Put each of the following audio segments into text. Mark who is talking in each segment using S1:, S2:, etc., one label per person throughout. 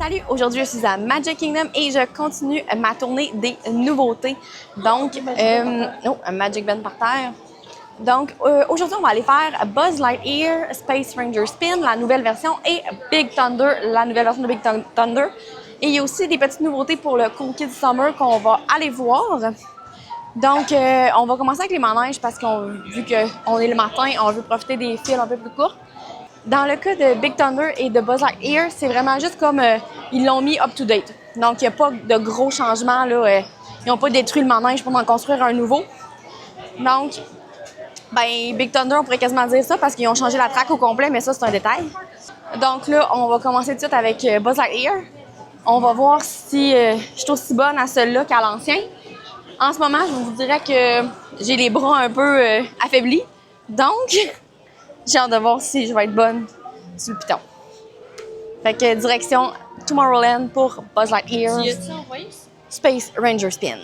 S1: Salut, aujourd'hui je suis à Magic Kingdom et je continue ma tournée des nouveautés. Donc, Magic Band par terre. Donc, aujourd'hui on va aller faire Buzz Lightyear, Space Ranger Spin, la nouvelle version, et Big Thunder, la nouvelle version de Big Thunder. Et il y a aussi des petites nouveautés pour le Cool Kids Summer qu'on va aller voir. Donc, on va commencer avec les manèges parce vu qu'on est le matin, on veut profiter des fils un peu plus courts. Dans le cas de Big Thunder et de Buzz Lightyear, c'est vraiment juste comme ils l'ont mis up-to-date. Donc, il n'y a pas de gros changements. Là, ils n'ont pas détruit le manège pour en construire un nouveau. Donc, Big Thunder, on pourrait quasiment dire ça parce qu'ils ont changé la track au complet, mais ça, c'est un détail. Donc là, on va commencer tout de suite avec Buzz Lightyear. On va voir si je suis aussi bonne à celui-là qu'à l'ancien. En ce moment, je vous dirais que j'ai les bras un peu affaiblis. Donc, j'ai hâte de voir si je vais être bonne sur le piton. Fait que direction Tomorrowland pour Buzz Lightyear Space Ranger Spin.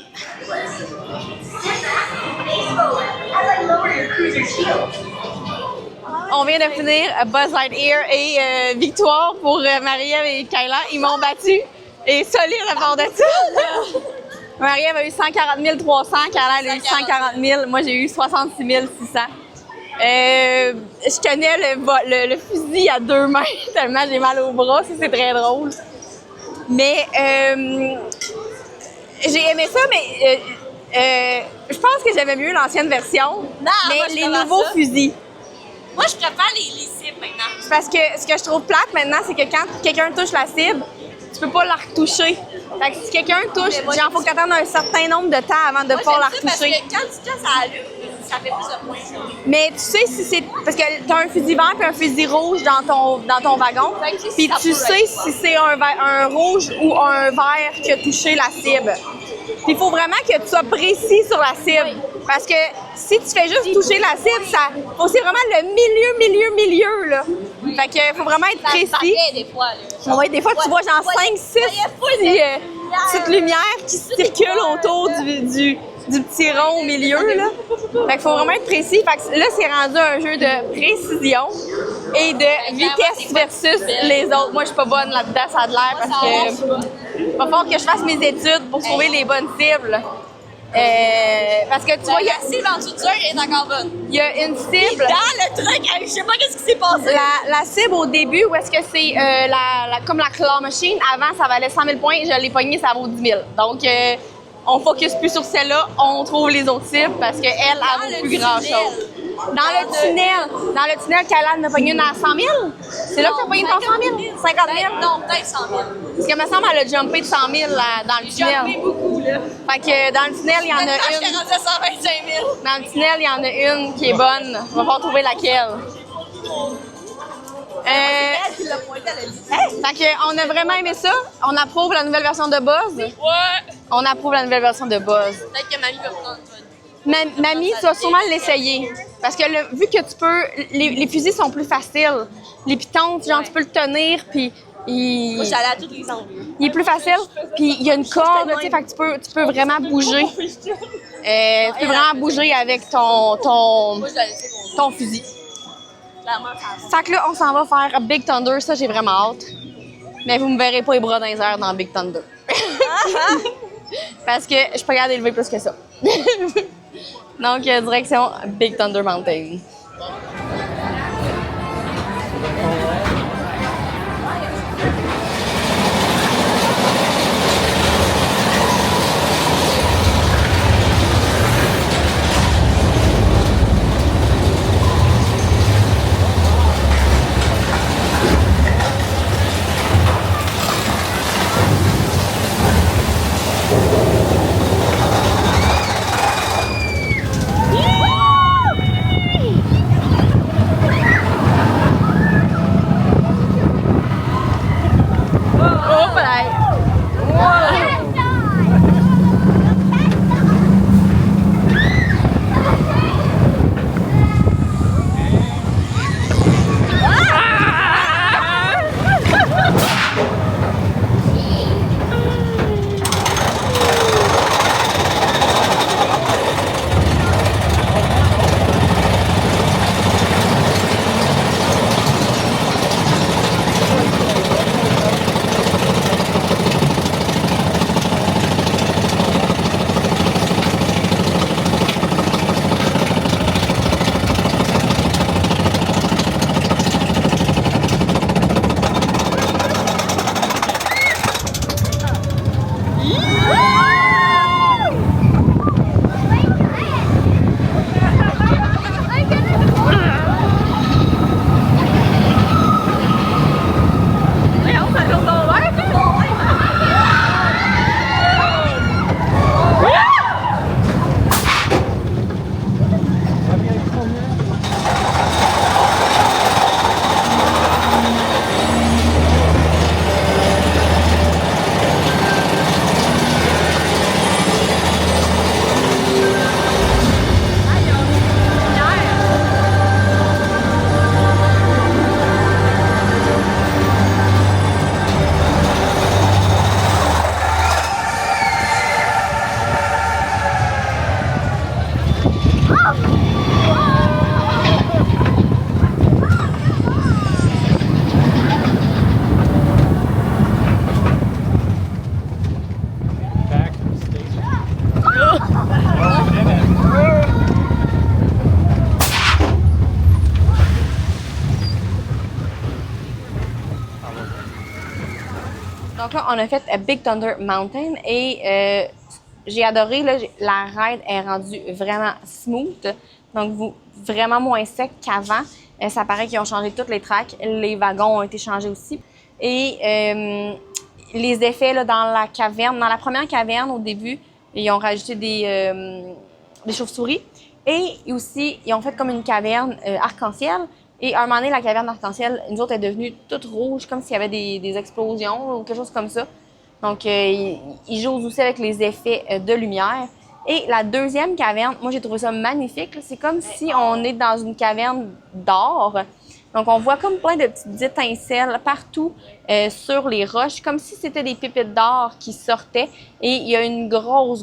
S1: On vient de finir Buzz Lightyear et victoire pour Marie-Ève et Kayla. Ils m'ont battu et solide à part de ça. Marie-Ève a eu 140 300, Kayla a eu 140 000. Moi, j'ai eu 66 600. Je tenais le fusil à deux mains tellement j'ai mal au bras, ça c'est très drôle. Mais j'ai aimé ça, mais je pense que j'aimais mieux l'ancienne version.
S2: Non,
S1: mais
S2: moi,
S1: les nouveaux fusils.
S2: Moi, je préfère les cibles maintenant.
S1: Parce que ce que je trouve plate maintenant, c'est que quand quelqu'un touche la cible, tu peux pas la retoucher. Fait que si quelqu'un touche, il faut que tu attendes un certain nombre de temps avant de pouvoir la retoucher.
S2: Parce que quand tu casses à l'allume, ça fait plus de points.
S1: Mais tu sais si c'est... Parce que tu as un fusil vert et un fusil rouge dans ton wagon. Puis tu sais si c'est un rouge ou un vert qui a touché la cible. Puis il faut vraiment que tu sois précis sur la cible. Oui. Parce que si tu fais juste toucher la cible, c'est vraiment le milieu, là. Fait que faut vraiment être précis.
S2: Des fois, là.
S1: Ouais, des fois, tu vois genre 5, 6 petites lumières qui circulent autour du petit rond au milieu, là. Fait qu'il faut vraiment être précis. Fait que là, c'est rendu un jeu de précision et de vitesse versus les autres. Moi, je suis pas bonne là-dedans, ça a de l'air, parce que il va falloir que je fasse mes études pour trouver les bonnes cibles. Parce que tu vois,
S2: la cible en dessous dur est encore bonne.
S1: Il y a une cible.
S2: Dans le truc, je sais pas qu'est-ce qui s'est passé.
S1: La cible au début, où est-ce que c'est comme la claw machine, avant ça valait 100 000 points, je l'ai pognée, ça vaut 10 000. Donc, on focus plus sur celle-là, on trouve les autres cibles parce qu'elle, elle vaut plus grand-chose. Dans le tunnel, Kayla m'a pogné une à 100 000. C'est là que tu as pogné ton 100 000? 50 000?
S2: Non, peut-être 100 000.
S1: Parce que, me semble, elle a jumpé de 100 000 dans le tunnel.
S2: J'ai jumpé beaucoup, là.
S1: Fait que dans le tunnel, il y en a une.
S2: J'étais rendue à 125 000.
S1: Dans le tunnel, il y en a une qui est bonne. On va pouvoir trouver laquelle. Fait que, on a vraiment aimé ça. On approuve la nouvelle version de Buzz.
S2: Ouais.
S1: On approuve la nouvelle version de Buzz.
S2: Peut-être que Mamie va prendre.
S1: Mamie, tu vas sûrement l'essayer. Parce que vu que tu peux... Les fusils sont plus faciles. Les pitons, genre, tu peux le tenir, puis...
S2: Moi, j'allais à tous les angles.
S1: Il est plus facile, puis il y a une corde, tu sais, fait que tu peux vraiment bouger. Tu peux vraiment bouger avec ton fusil. Fait que là, on s'en va faire Big Thunder. Ça, j'ai vraiment hâte. Mais vous me verrez pas les bras dans les airs dans Big Thunder. Parce que je peux regarder élever plus que ça. Donc, direction Big Thunder Mountain. Donc là, on a fait Big Thunder Mountain et j'ai adoré. Là, la ride est rendue vraiment smooth, donc vraiment moins sec qu'avant. Ça paraît qu'ils ont changé toutes les tracks. Les wagons ont été changés aussi. Et les effets là, dans la caverne, dans la première caverne au début, ils ont rajouté des chauves-souris. Et aussi, ils ont fait comme une caverne arc-en-ciel. Et à un moment donné, la caverne arc-en-ciel, nous autres, est devenue toute rouge, comme s'il y avait des explosions ou quelque chose comme ça. Donc, ils jouent aussi avec les effets de lumière. Et la deuxième caverne, moi, j'ai trouvé ça magnifique. C'est comme si on est dans une caverne d'or. Donc, on voit comme plein de petites étincelles partout sur les roches, comme si c'était des pépites d'or qui sortaient. Et il y a une grosse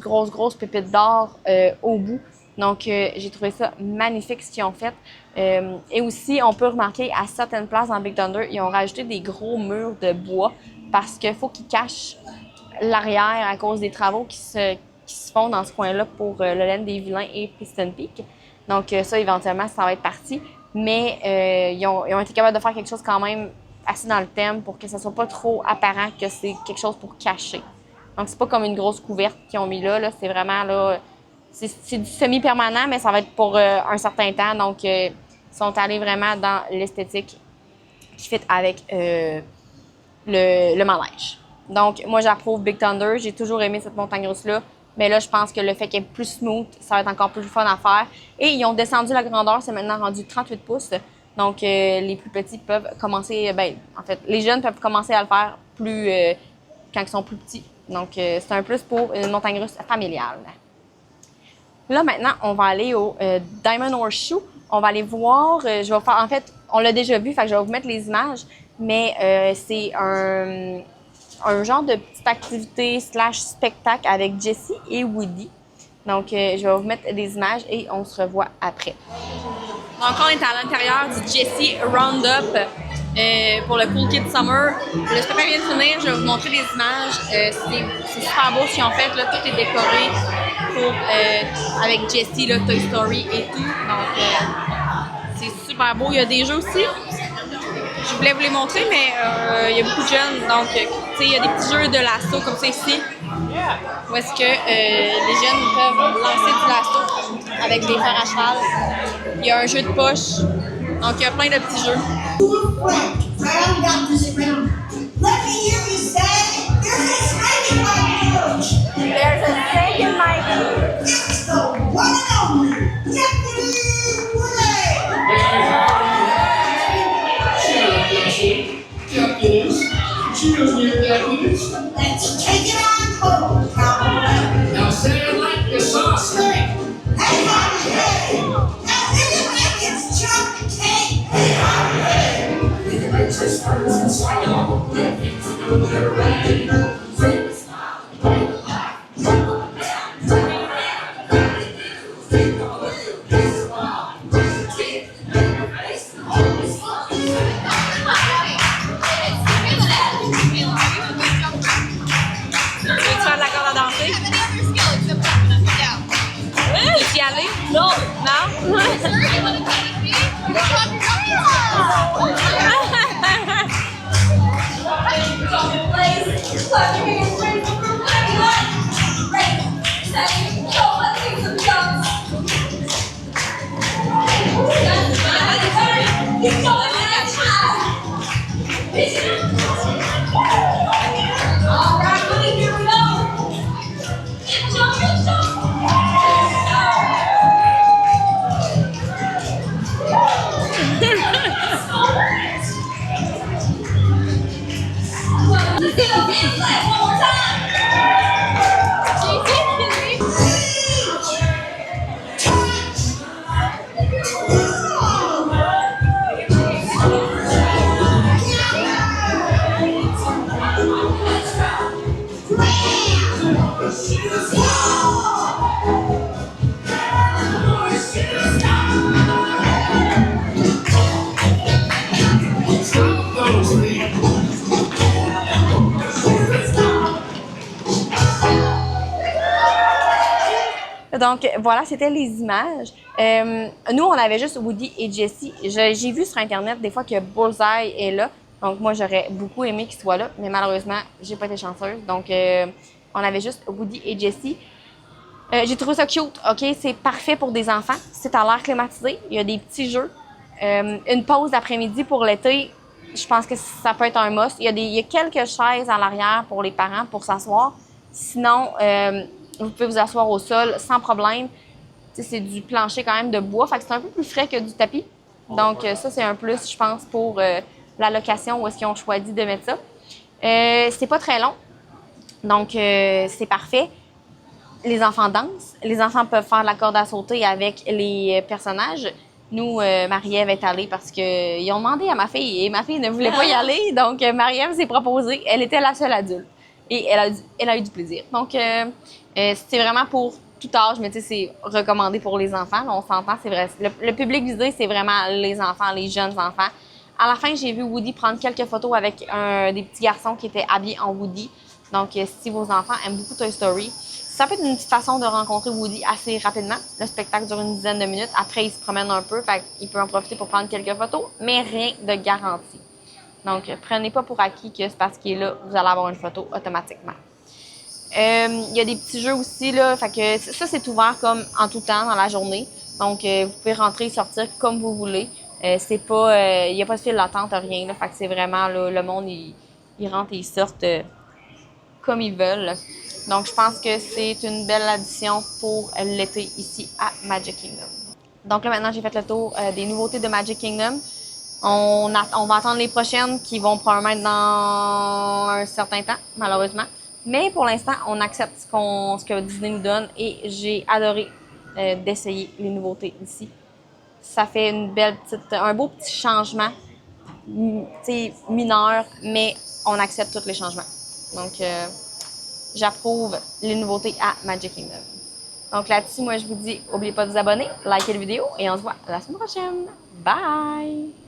S1: pépite d'or au bout. Donc, j'ai trouvé ça magnifique ce qu'ils ont fait. Et aussi, on peut remarquer à certaines places dans Big Thunder, ils ont rajouté des gros murs de bois parce qu'il faut qu'ils cachent l'arrière à cause des travaux qui se font dans ce coin-là pour le laine des Vilains et Piston Peak. Donc, ça, éventuellement, ça va être parti. Mais ils ont été capables de faire quelque chose quand même assez dans le thème pour que ça soit pas trop apparent que c'est quelque chose pour cacher. Donc, c'est pas comme une grosse couverte qu'ils ont mis là. C'est vraiment là. C'est du semi-permanent, mais ça va être pour un certain temps. Donc, ils sont allés vraiment dans l'esthétique qui fit avec le manège. Donc, moi, j'approuve Big Thunder. J'ai toujours aimé cette montagne russe-là. Mais là, je pense que le fait qu'elle est plus smooth, ça va être encore plus fun à faire. Et ils ont descendu la grandeur. C'est maintenant rendu 38 pouces. Donc, les plus petits peuvent commencer... en fait, les jeunes peuvent commencer à le faire plus quand ils sont plus petits. Donc, c'est un plus pour une montagne russe familiale. Là, maintenant, on va aller au Diamond Horseshoe. On va aller voir, je vais faire, en fait, on l'a déjà vu, fait que je vais vous mettre les images, mais c'est un genre de petite activité / spectacle avec Jessie et Woody. Donc, je vais vous mettre des images et on se revoit après. Donc, on est à l'intérieur du Jessie Roundup pour le Cool Kid Summer. Le spectacle vient de finir, je vais vous montrer des images. C'est super beau ce qu'ils ont fait, là, tout est décoré avec Jessie, là, Toy Story et tout. Donc, c'est super beau. Il y a des jeux aussi. Je voulais vous les montrer, mais il y a beaucoup de jeunes. Donc, tu sais, il y a des petits jeux de lasso comme ça ici. Où est-ce que les jeunes peuvent lancer du lasso avec des fers à cheval. Il y a un jeu de poche. Donc, il y a plein de petits jeux. There's a snake in my cage. It's the one and only Jeffrey Let's take it on home, cowboy. Now say it like you saw snake. Hey, hey, now hit it like it's chocolate cake. Hey, we can make this first and swallow. They're ready.
S2: Non.
S1: Non? Donc, voilà, c'était les images. Nous, on avait juste Woody et Jessie. J'ai vu sur Internet des fois que Bullseye est là. Donc, moi, j'aurais beaucoup aimé qu'il soit là, mais malheureusement, j'ai pas été chanceuse. Donc, on avait juste Woody et Jessie. J'ai trouvé ça cute, OK? C'est parfait pour des enfants. C'est à l'air climatisé. Il y a des petits jeux. Une pause d'après-midi pour l'été, je pense que ça peut être un must. Il y a quelques chaises à l'arrière pour les parents pour s'asseoir. Sinon, vous pouvez vous asseoir au sol sans problème. C'est du plancher quand même de bois, fait que c'est un peu plus frais que du tapis. Donc, ça, c'est un plus, je pense, pour la location où est-ce qu'ils ont choisi de mettre ça. C'est pas très long, donc c'est parfait. Les enfants dansent. Les enfants peuvent faire de la corde à sauter avec les personnages. Nous, Marie-Ève est allée parce qu'ils ont demandé à ma fille et ma fille ne voulait pas y aller. Donc, Marie-Ève s'est proposée. Elle était la seule adulte et elle a eu du plaisir. Donc, c'est vraiment pour tout âge, mais tu sais, c'est recommandé pour les enfants. Là, on s'entend, c'est vrai. Le public visé, c'est vraiment les enfants, les jeunes enfants. À la fin, j'ai vu Woody prendre quelques photos avec des petits garçons qui étaient habillés en Woody. Donc, si vos enfants aiment beaucoup Toy Story, ça peut être une petite façon de rencontrer Woody assez rapidement. Le spectacle dure une dizaine de minutes. Après, il se promène un peu, fait qu'il peut en profiter pour prendre quelques photos, mais rien de garanti. Donc, prenez pas pour acquis que c'est parce qu'il est là, vous allez avoir une photo automatiquement. Il y a des petits jeux aussi, là, fait que ça, c'est ouvert comme en tout temps dans la journée. Donc, vous pouvez rentrer et sortir comme vous voulez. C'est pas, il n'y a pas de file d'attente, rien, là, fait que c'est vraiment, là, le monde, ils rentrent et ils sortent comme ils veulent. Donc, je pense que c'est une belle addition pour l'été ici à Magic Kingdom. Donc là, maintenant, j'ai fait le tour des nouveautés de Magic Kingdom. On va attendre les prochaines qui vont probablement être dans un certain temps, malheureusement. Mais pour l'instant, on accepte ce que Disney nous donne et j'ai adoré d'essayer les nouveautés ici. Ça fait un beau petit changement, mineur, mais on accepte tous les changements. Donc, j'approuve les nouveautés à Magic Kingdom. Donc là-dessus, moi, je vous dis, n'oubliez pas de vous abonner, likez la vidéo et on se voit la semaine prochaine. Bye!